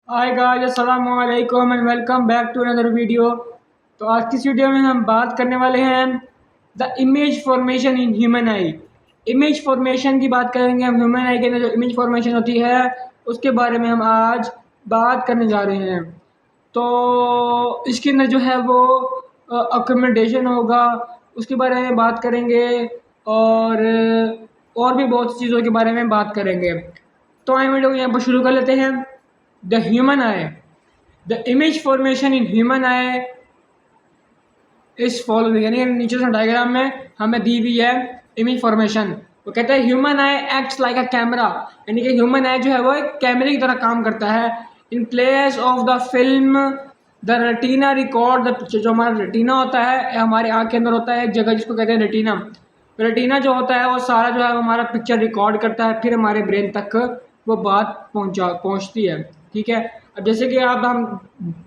हाय guys, अस्सलाम वालेकुम and welcome back to another video. तो आज की इस वीडियो में हम बात करने वाले हैं the image formation in human I. Image formation की बात करेंगे हम। ह्यूमन आई के अंदर जो इमेज फॉर्मेशन होती है उसके बारे में हम आज बात करने जा रहे हैं। तो इसके अंदर जो है वो अकोमोडेशन होगा, उसके बारे में बात करेंगे और भी बहुत सी चीज़ों के बारे में बात करेंगे। तो आइए वीडियो को यहाँ पर शुरू कर लेते हैं। The human I, the image formation in human आई इस फॉलोइंग, यानी नीचे से डायग्राम में हमें दी हुई है इमेज फॉर्मेशन। वो कहता है human I acts like a camera, यानी कि ह्यूमन आई जो है वो एक कैमरे की तरह काम करता है। In place of the film the retina record the picture. जो हमारा रेटिना होता है हमारे आँख के अंदर होता है एक जगह जिसको कहते हैं रेटिना। रेटिना जो होता है वो सारा जो है हमारा पिक्चर रिकॉर्ड करता है, फिर हमारे ब्रेन तक वो बात पहुँचती है। ठीक है। अब जैसे कि आप हम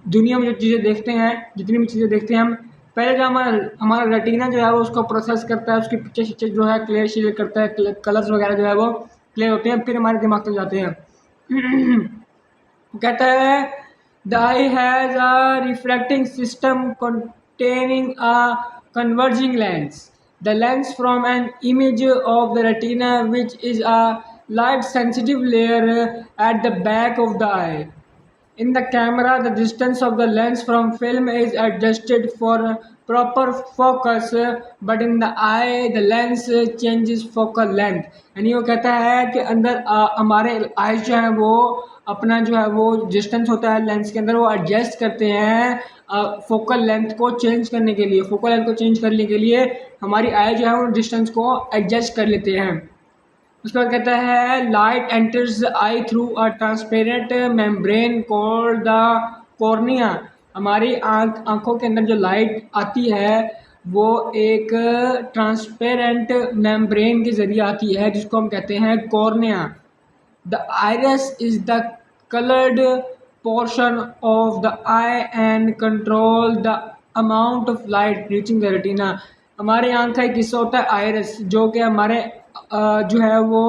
दुनिया में जो चीज़ें देखते हैं, जितनी भी चीज़ें देखते हैं हम, पहले जो हमारा रेटिना जो है वो उसको प्रोसेस करता है, उसकी पिक्चर शिक्चर जो है क्लियर शेयर करता है, कलर्स वगैरह जो है वो क्लियर होते हैं, फिर हमारे दिमाग तक जाते हैं। कहता है the I has a reflecting system containing a converging lens. The lens from an image of the retina, which is a light sensitive layer at the back of the eye. In the camera, the distance of the lens from film is adjusted for proper focus, but in the eye, the lens changes focal length. यानी वो कहता है कि अंदर हमारे eyes जो है वो अपना जो है वो डिस्टेंस होता है लेंस के अंदर, वो एडजस्ट करते हैं फोकल लेंथ को चेंज करने के लिए। फोकल लेंथ को चेंज करने के लिए हमारी आई जो है वो डिस्टेंस को एडजस्ट कर लेते हैं। उसके बाद कहता है light enters I through a transparent membrane called the cornea. हमारी आँखों के अंदर जो लाइट आती है वो एक ट्रांसपेरेंट मेम्ब्रेन के ज़रिए आती है जिसको हम कहते हैं cornea. The iris is the colored portion of the eye and control the amount of light reaching the retina. हमारे आँख का एक हिस्सा होता है आयरस, जो कि हमारे जो है वो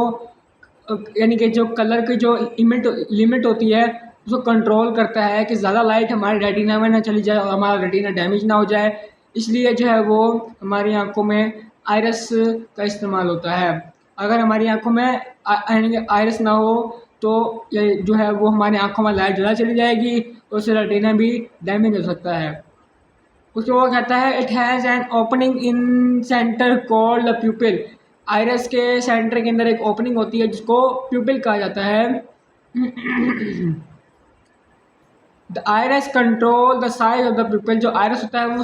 यानी कि जो कलर की जो लिमिट होती है उसको कंट्रोल करता है कि ज़्यादा लाइट हमारे रेटिना में ना चली जाए और हमारा रेटिना डैमेज ना हो जाए। इसलिए जो है वो हमारी आँखों में आयरस का इस्तेमाल होता है। अगर हमारी आँखों में आयरस ना हो तो ये जो है वो हमारी आँखों में लाइट ज़्यादा चली जाएगी और उससे रेटिना भी डैमेज हो सकता है। उसके वो कहता है it has an opening in center called the pupil. Iris के सेंटर के अंदर एक ओपनिंग होती है जिसको प्यूपिल कहा जाता है। The iris control the size of the pupil. जो आयरस होता है वो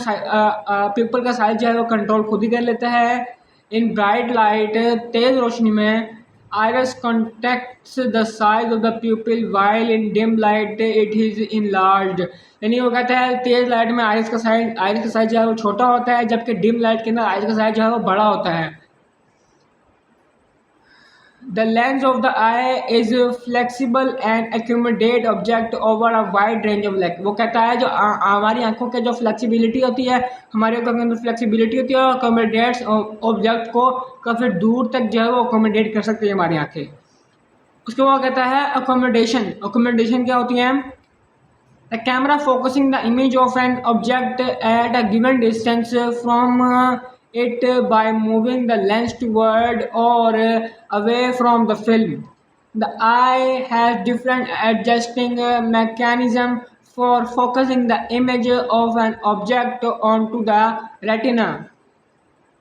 प्यूपिल का साइज जो है वो कंट्रोल खुद ही कर लेता है। इन ब्राइट लाइट, तेज रोशनी में, iris contacts the size of the pupil while in dim light it is enlarged। यानी वो कहता है तेज लाइट में आइरिस का साइज जो है वो छोटा होता है, जबकि डिम लाइट के अंदर आइरिस का साइज जो है वो बड़ा होता है। The lens of the eye is flexible and accommodate object over a wide range of length। वो कहता है जो हमारी आंखों के जो फ्लेक्सिबिलिटी होती है, हमारी आंखों के अंदर फ्लेक्सिबिलिटी होती है और अकोमोडेट्स ऑब्जेक्ट को काफ़ी दूर तक जो है वो अकोमोडेट कर सकती है हमारी आंखें। उसके बाद कहता है अकोमोडेशन। अकोमोडेशन क्या होती है? The camera focusing the image of an object at a given distance from it by moving the lens toward or away from the film. The eye has different adjusting mechanism for focusing the image of an object onto the retina.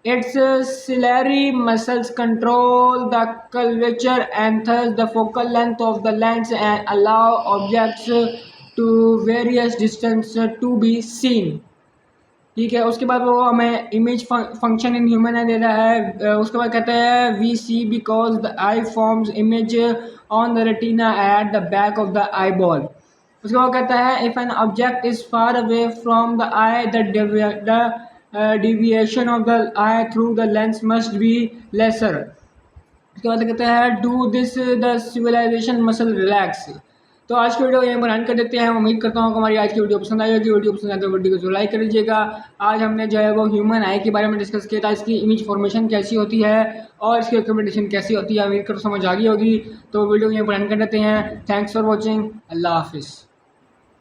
Its ciliary muscles control the curvature and thus the focal length of the lens and allow objects to various distance to be seen. ठीक है। उसके बाद वो हमें image function in human eye दे रहा है। उसके बाद कहता है we see because the eye forms image on the retina at the back of the eyeball. उसके बाद कहता है if an object is far away from the eye the deviation of the eye through the lens must be lesser. उसके बाद कहता है do this the civilization muscle relax. तो आज की वीडियो यहीं पर एंड कर देते हैं। उम्मीद करता हूँ कि हमारी आज की वीडियो पसंद आई होगी। वीडियो पसंद आए तो वीडियो को जो लाइक कर दीजिएगा। आज हमने जो है वो ह्यूमन आई के बारे में डिस्कस किया था, इसकी इमेज फॉर्मेशन कैसी होती है और इसकी अकोमोडेशन कैसी होती है। उम्मीद करता समझ आ गई होगी। तो वीडियो यहीं पर एंड कर देते हैं। Thanks for watching. अल्लाह हाफिज़।